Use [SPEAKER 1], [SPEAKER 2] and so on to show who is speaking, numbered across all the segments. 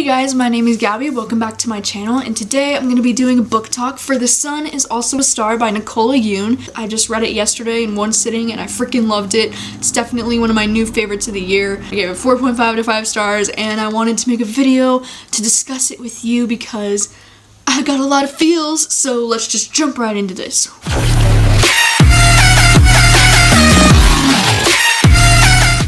[SPEAKER 1] Hey guys, my name is Gabby, welcome back to my channel, and today I'm going to be doing a book talk for The Sun is Also a Star by Nicola Yoon. I just read it yesterday in one sitting and I freaking loved it. It's definitely one of my new favorites of the year. I gave it 4.5 out of 5 stars and I wanted to make a video to discuss it with you because I got a lot of feels, so let's just jump right into this.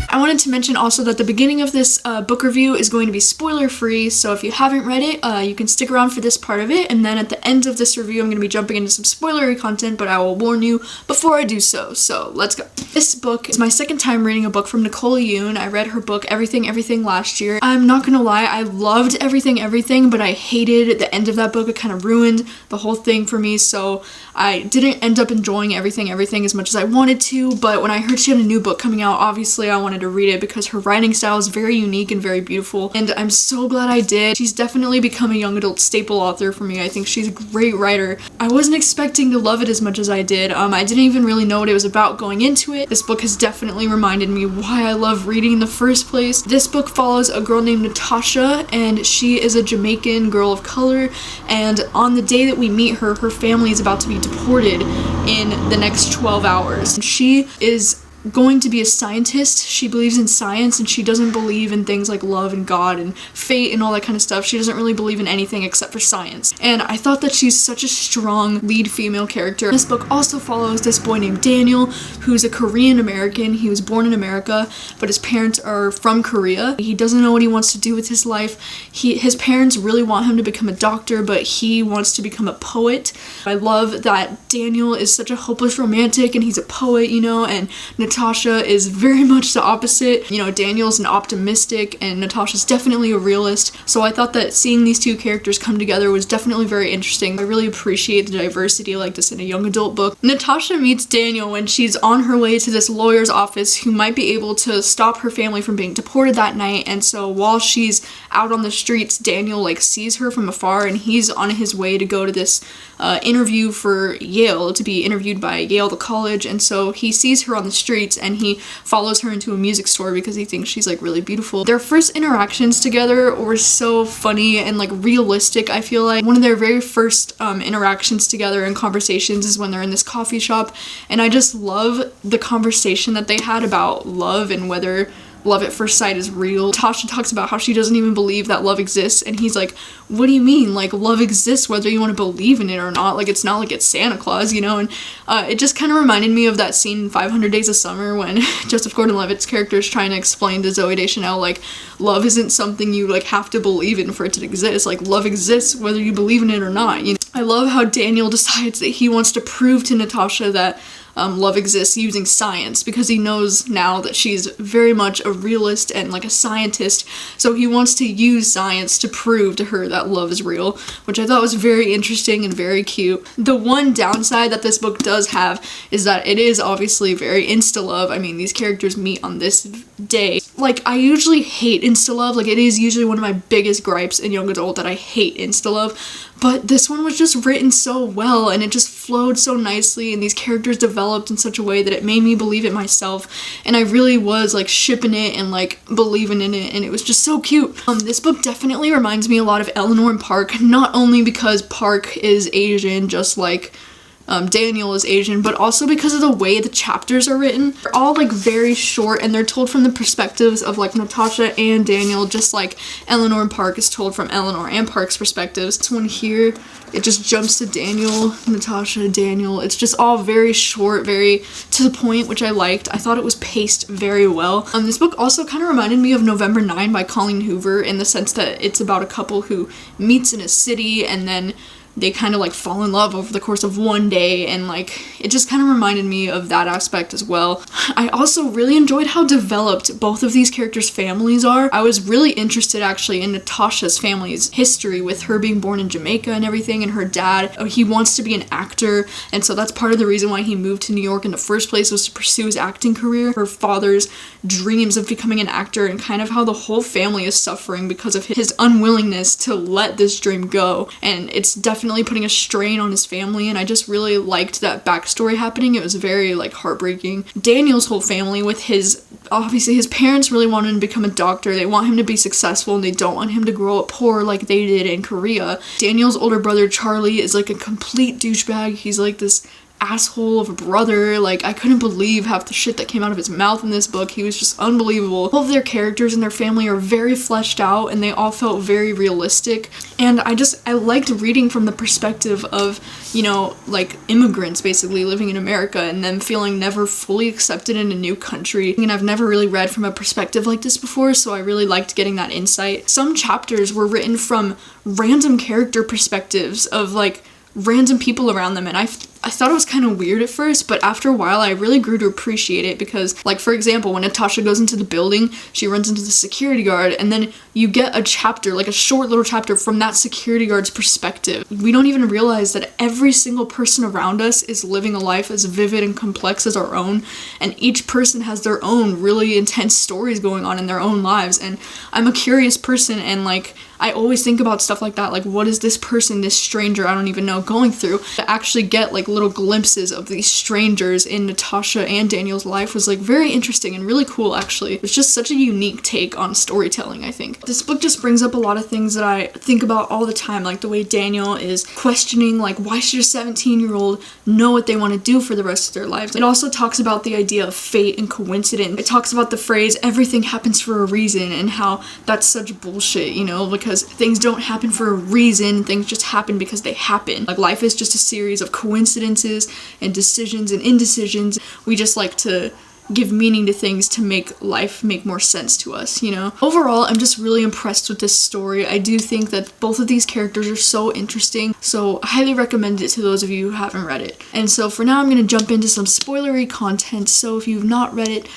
[SPEAKER 1] I wanted to mention also that the beginning of this book review is going to be spoiler free, so if you haven't read it, you can stick around for this part of it, and then at the end of this review I'm going to be jumping into some spoilery content, but I will warn you before I do so let's go. This book is my second time reading a book from Nicola Yoon. I read her book Everything Everything last year. I'm not gonna lie, I loved Everything Everything, but I hated the end of that book. It kind of ruined the whole thing for me, so I didn't end up enjoying Everything Everything as much as I wanted to, but when I heard she had a new book coming out, obviously I wanted to read it because her writing style is very unique and very beautiful, and I'm so glad I did. She's definitely become a young adult staple author for me. I think she's a great writer. I wasn't expecting to love it as much as I did. I didn't even really know what it was about going into it. This book has definitely reminded me why I love reading in the first place. This book follows a girl named Natasha, and she is a Jamaican girl of color, and on the day that we meet her, her family is about to be deported in the next 12 hours. She is going to be a scientist. She believes in science and she doesn't believe in things like love and God and fate and all that kind of stuff. She doesn't really believe in anything except for science. And I thought that she's such a strong lead female character. This book also follows this boy named Daniel, who's a Korean American. He was born in America, but his parents are from Korea. He doesn't know what he wants to do with his life. His parents really want him to become a doctor, but he wants to become a poet. I love that Daniel is such a hopeless romantic and he's a poet, you know, and Natasha is very much the opposite. You know, Daniel's an optimistic and Natasha's definitely a realist. So I thought that seeing these two characters come together was definitely very interesting. I really appreciate the diversity like this in a young adult book. Natasha meets Daniel when she's on her way to this lawyer's office who might be able to stop her family from being deported that night. And so while she's out on the streets, Daniel sees her from afar and he's on his way to go to this interview for Yale, to be interviewed by Yale, the college. And so he sees her on the street and he follows her into a music store because he thinks she's really beautiful. Their first interactions together were so funny and realistic. I feel like one of their very first interactions together and conversations is when they're in this coffee shop, and I just love the conversation that they had about love and whether love at first sight is real. Tasha talks about how she doesn't even believe that love exists, and he's like, what do you mean? Love exists whether you want to believe in it or not. It's not like it's Santa Claus, you know? And it just kind of reminded me of that scene in 500 Days of Summer when Joseph Gordon-Levitt's character is trying to explain to Zooey Deschanel, love isn't something you have to believe in for it to exist. Love exists whether you believe in it or not, you know? I love how Daniel decides that he wants to prove to Natasha that love exists using science, because he knows now that she's very much a realist and a scientist, so he wants to use science to prove to her that love is real, which I thought was very interesting and very cute. The one downside that this book does have is that it is obviously very insta-love. I mean, these characters meet on this day. I usually hate insta-love. It is usually one of my biggest gripes in young adult that I hate insta-love, but this one was just written so well and it just flowed so nicely, and these characters developed in such a way that it made me believe it myself, and I really was shipping it and believing in it, and it was just so cute. This book definitely reminds me a lot of Eleanor Park, not only because Park is Asian just like Daniel is Asian, but also because of the way the chapters are written. They're all very short and they're told from the perspectives of Natasha and Daniel, just like Eleanor Park is told from Eleanor and Park's perspectives. This one here, it just jumps to Daniel, Natasha, Daniel. It's just all very short, very to the point, which I liked. I thought it was paced very well. This book also kind of reminded me of November 9 by Colleen Hoover, in the sense that it's about a couple who meets in a city and then they kind of fall in love over the course of one day, and it just kind of reminded me of that aspect as well. I also really enjoyed how developed both of these characters' families are. I was really interested actually in Natasha's family's history, with her being born in Jamaica and everything, and her dad, he wants to be an actor, and so that's part of the reason why he moved to New York in the first place, was to pursue his acting career. Her father's dreams of becoming an actor, and kind of how the whole family is suffering because of his unwillingness to let this dream go, and it's definitely definitely putting a strain on his family, and I just really liked that backstory happening. It was very like heartbreaking. Daniel's whole family with obviously his parents really want him to become a doctor. They want him to be successful and they don't want him to grow up poor like they did in Korea. Daniel's older brother Charlie is like a complete douchebag. He's like this asshole of a brother. Like, I couldn't believe half the shit that came out of his mouth in this book. He was just unbelievable. All of their characters and their family are very fleshed out and they all felt very realistic, and I liked reading from the perspective of, you know, like immigrants basically living in America and them feeling never fully accepted in a new country. And I've never really read from a perspective like this before, so I really liked getting that insight. Some chapters were written from random character perspectives of like random people around them, and I thought it was kind of weird at first, but after a while I really grew to appreciate it because, like, for example, when Natasha goes into the building, she runs into the security guard, and then you get a chapter, like a short little chapter from that security guard's perspective. We don't even realize that every single person around us is living a life as vivid and complex as our own, and each person has their own really intense stories going on in their own lives, and I'm a curious person, and like, I always think about stuff like that, like what is this person, this stranger I don't even know, going through. To actually get like little glimpses of these strangers in Natasha and Daniel's life was like very interesting and really cool actually. It's just such a unique take on storytelling, I think. This book just brings up a lot of things that I think about all the time, like the way Daniel is questioning like why should a 17-year-old know what they want to do for the rest of their lives. It also talks about the idea of fate and coincidence. It talks about the phrase everything happens for a reason and how that's such bullshit, you know, because things don't happen for a reason, things just happen because they happen. Like, life is just a series of coincidences and decisions and indecisions. We just like to give meaning to things to make life make more sense to us, you know? Overall, I'm just really impressed with this story. I do think that both of these characters are so interesting, so I highly recommend it to those of you who haven't read it. And so for now, I'm gonna jump into some spoilery content, so if you've not read it,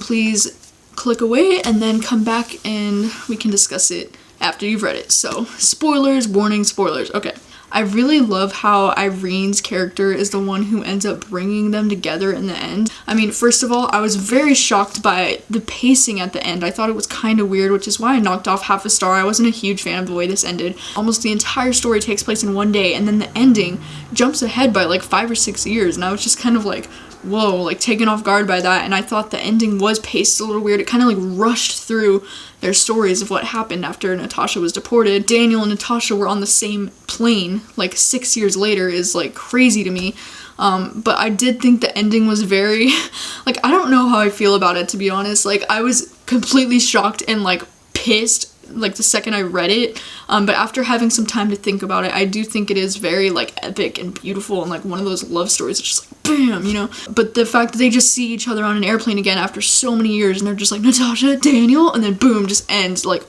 [SPEAKER 1] please click away and then come back and we can discuss it after you've read it. So, spoilers, warning, spoilers. Okay. I really love how Irene's character is the one who ends up bringing them together in the end. I mean, first of all, I was very shocked by the pacing at the end. I thought it was kind of weird, which is why I knocked off half a star. I wasn't a huge fan of the way this ended. Almost the entire story takes place in one day, and then the ending jumps ahead by like 5 or 6 years, and I was just kind of like, whoa, like taken off guard by that. And I thought the ending was paced a little weird. It kind of like rushed through their stories of what happened after Natasha was deported. Daniel and Natasha were on the same plane like 6 years later is like crazy to me. But I did think the ending was very like, I don't know how I feel about it, to be honest. Like, I was completely shocked and like pissed like the second I read it, but after having some time to think about it, I do think it is very like epic and beautiful and like one of those love stories. It's just like bam, you know. But the fact that they just see each other on an airplane again after so many years and they're just like Natasha, Daniel, and then boom, just ends like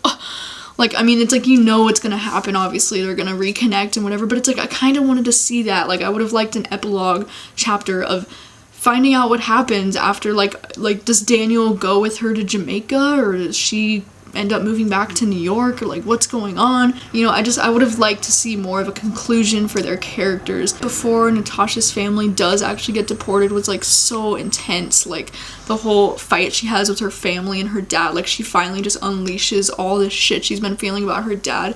[SPEAKER 1] like, I mean, it's like, you know what's gonna happen, obviously they're gonna reconnect and whatever, but it's like I kind of wanted to see that. Like, I would have liked an epilogue chapter of finding out what happens after like does Daniel go with her to Jamaica, or does she end up moving back to New York, or like what's going on, you know. I would have liked to see more of a conclusion for their characters before Natasha's family does actually get deported. Was like so intense, like the whole fight she has with her family and her dad, like she finally just unleashes all this shit she's been feeling about her dad.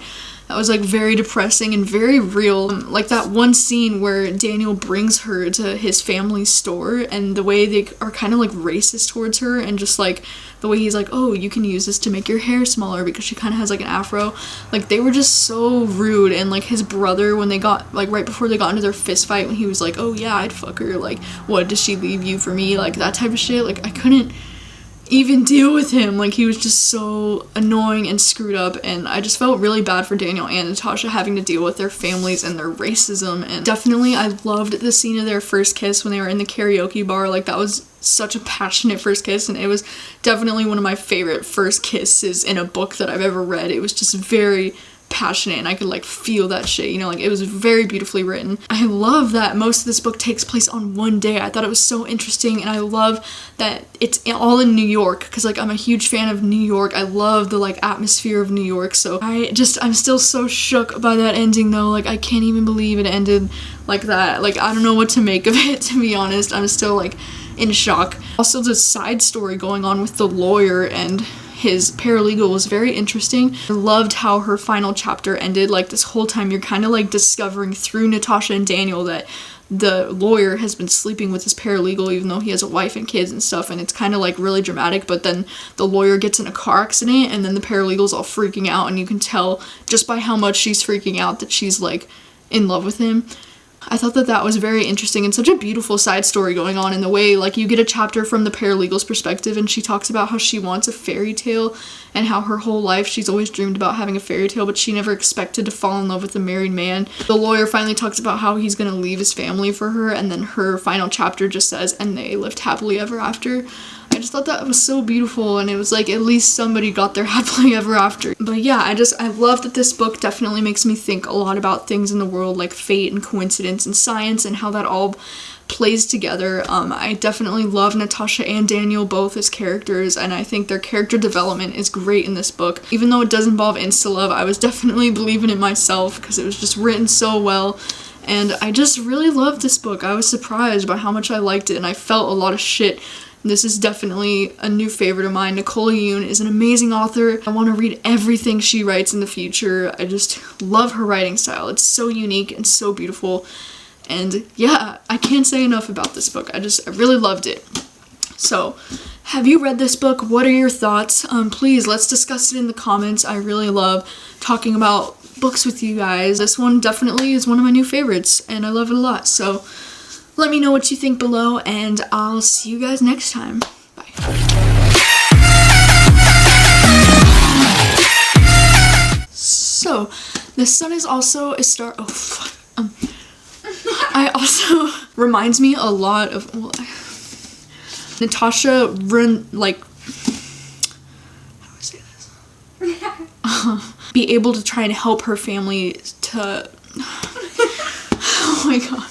[SPEAKER 1] That was like very depressing and very real. Like that one scene where Daniel brings her to his family's store and the way they are kind of like racist towards her, and just like the way he's like, oh, you can use this to make your hair smaller because she kind of has like an afro. Like, they were just so rude. And like his brother, when they got like right before they got into their fist fight, when he was like, oh yeah, I'd fuck her, like what, does she leave you for me, like that type of shit. Like, I couldn't even deal with him. Like, he was just so annoying and screwed up, and I just felt really bad for Daniel and Natasha having to deal with their families and their racism. And definitely I loved the scene of their first kiss when they were in the karaoke bar. Like, that was such a passionate first kiss, and it was definitely one of my favorite first kisses in a book that I've ever read. It was just very passionate and I could like feel that shit, you know. Like, it was very beautifully written. I love that most of this book takes place on one day. I thought it was so interesting, and I love that it's all in New York because like I'm a huge fan of New York. I love the like atmosphere of New York, so I'm still so shook by that ending though. Like, I can't even believe it ended like that. Like, I don't know what to make of it, to be honest. I'm still like in shock. Also, the side story going on with the lawyer and his paralegal was very interesting. I loved how her final chapter ended. Like, this whole time you're kind of like discovering through Natasha and Daniel that the lawyer has been sleeping with his paralegal even though he has a wife and kids and stuff, and it's kind of like really dramatic. But then the lawyer gets in a car accident and then the paralegal's all freaking out, and you can tell just by how much she's freaking out that she's like in love with him. I thought that that was very interesting and such a beautiful side story going on in the way, like, you get a chapter from the paralegal's perspective and she talks about how she wants a fairy tale and how her whole life she's always dreamed about having a fairy tale, but she never expected to fall in love with a married man. The lawyer finally talks about how he's gonna leave his family for her, and then her final chapter just says, and they lived happily ever after. I just thought that was so beautiful, and it was like at least somebody got their happily ever after. But yeah, I love that this book definitely makes me think a lot about things in the world like fate and coincidence and science and how that all plays together. I definitely love Natasha and Daniel both as characters, and I think their character development is great in this book. Even though it does involve insta-love, I was definitely believing it myself because it was just written so well. And I just really loved this book. I was surprised by how much I liked it, and I felt a lot of shit. This is definitely a new favorite of mine. Nicola Yoon is an amazing author. I want to read everything she writes in the future. I just love her writing style. It's so unique and so beautiful. And yeah, I can't say enough about this book. I really loved it. So, have you read this book? What are your thoughts? Please, let's discuss it in the comments. I really love talking about books with you guys. This one definitely is one of my new favorites, and I love it a lot. So, let me know what you think below, and I'll see you guys next time. Bye. So, the sun is also a star. Oh, fuck. I also reminds me a lot of Natasha how do I say this? Be able to try and help her family to. Oh my god.